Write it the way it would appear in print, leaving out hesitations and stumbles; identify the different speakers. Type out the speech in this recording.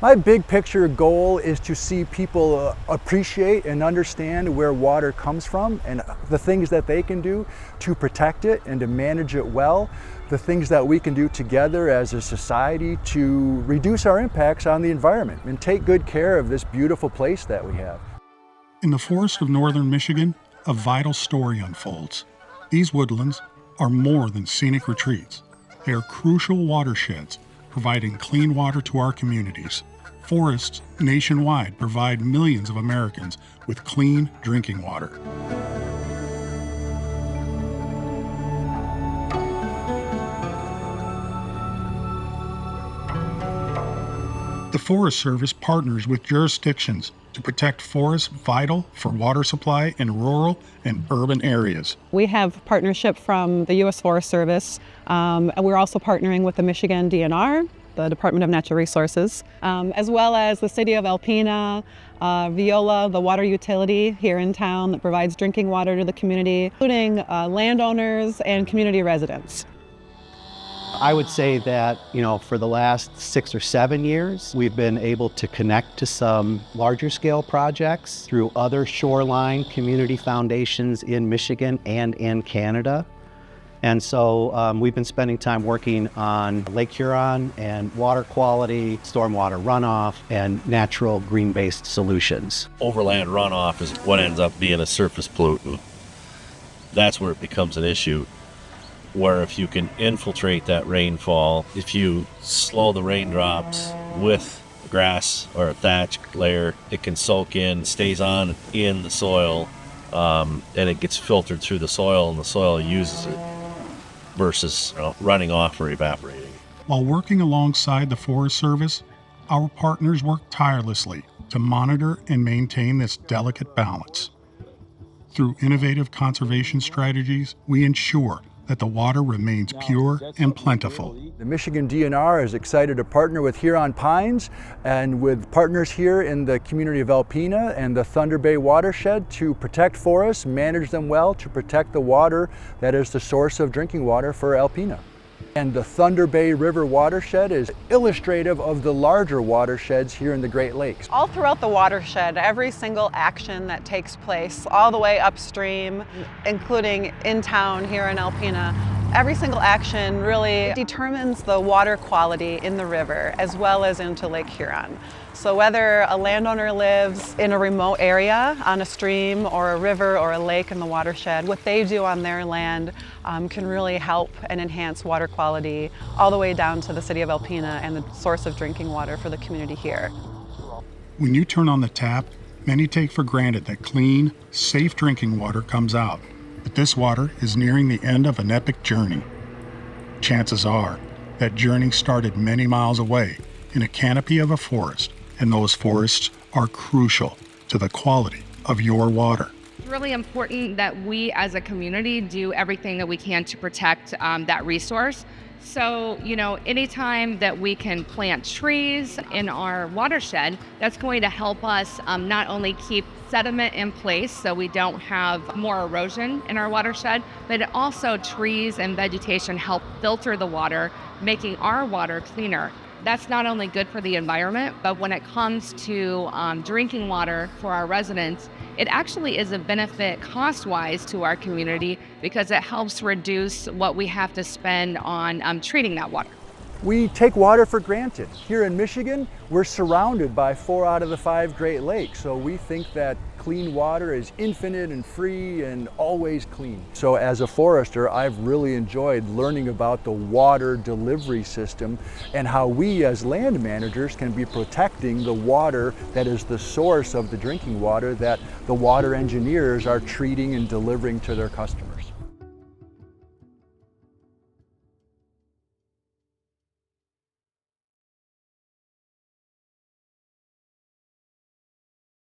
Speaker 1: My big picture goal is to see people appreciate and understand where water comes from and the things that they can do to protect it and to manage it well, the things that we can do together as a society to reduce our impacts on the environment and take good care of this beautiful place that we have.
Speaker 2: In the forests of northern Michigan, a vital story unfolds. These woodlands are more than scenic retreats. They are crucial watersheds, providing clean water to our communities. Forests nationwide provide millions of Americans with clean drinking water. The Forest Service partners with jurisdictions to protect forests vital for water supply in rural and urban areas.
Speaker 3: We have partnership from the U.S. Forest Service, and we're also partnering with the Michigan DNR, the Department of Natural Resources, as well as the City of Alpena, Viola, the water utility here in town that provides drinking water to the community, including landowners and community residents.
Speaker 4: I would say that, for the last 6 or 7 years, we've been able to connect to some larger scale projects through other shoreline community foundations in Michigan and in Canada. And so we've been spending time working on Lake Huron and water quality, stormwater runoff, and natural green-based solutions.
Speaker 5: Overland runoff is what ends up being a surface pollutant. That's where it becomes an issue, where if you can infiltrate that rainfall, if you slow the raindrops with grass or a thatch layer, it can soak in, stays on in the soil, and it gets filtered through the soil, and the soil uses it versus running off or evaporating.
Speaker 2: While working alongside the Forest Service, our partners work tirelessly to monitor and maintain this delicate balance. Through innovative conservation strategies, we ensure that the water remains pure and plentiful.
Speaker 1: The Michigan DNR is excited to partner with Huron Pines and with partners here in the community of Alpena and the Thunder Bay watershed to protect forests, manage them well, to protect the water that is the source of drinking water for Alpena. And the Thunder Bay River watershed is illustrative of the larger watersheds here in the Great Lakes.
Speaker 3: All throughout the watershed, every single action that takes place all the way upstream, including in town here in Alpena, every single action really determines the water quality in the river as well as into Lake Huron. So whether a landowner lives in a remote area on a stream or a river or a lake in the watershed, what they do on their land can really help and enhance water quality all the way down to the city of Alpena and the source of drinking water for the community here.
Speaker 2: When you turn on the tap, many take for granted that clean, safe drinking water comes out. But this water is nearing the end of an epic journey. Chances are that journey started many miles away in a canopy of a forest, and those forests are crucial to the quality of your water.
Speaker 6: It's really important that we as a community do everything that we can to protect that resource. So, anytime that we can plant trees in our watershed, that's going to help us not only keep sediment in place so we don't have more erosion in our watershed, but also trees and vegetation help filter the water, making our water cleaner. That's not only good for the environment, but when it comes to drinking water for our residents, it actually is a benefit cost-wise to our community because it helps reduce what we have to spend on treating that water.
Speaker 1: We take water for granted. Here in Michigan, we're surrounded by 4 out of the 5 Great Lakes, so we think that clean water is infinite and free and always clean. So as a forester, I've really enjoyed learning about the water delivery system and how we as land managers can be protecting the water that is the source of the drinking water that the water engineers are treating and delivering to their customers.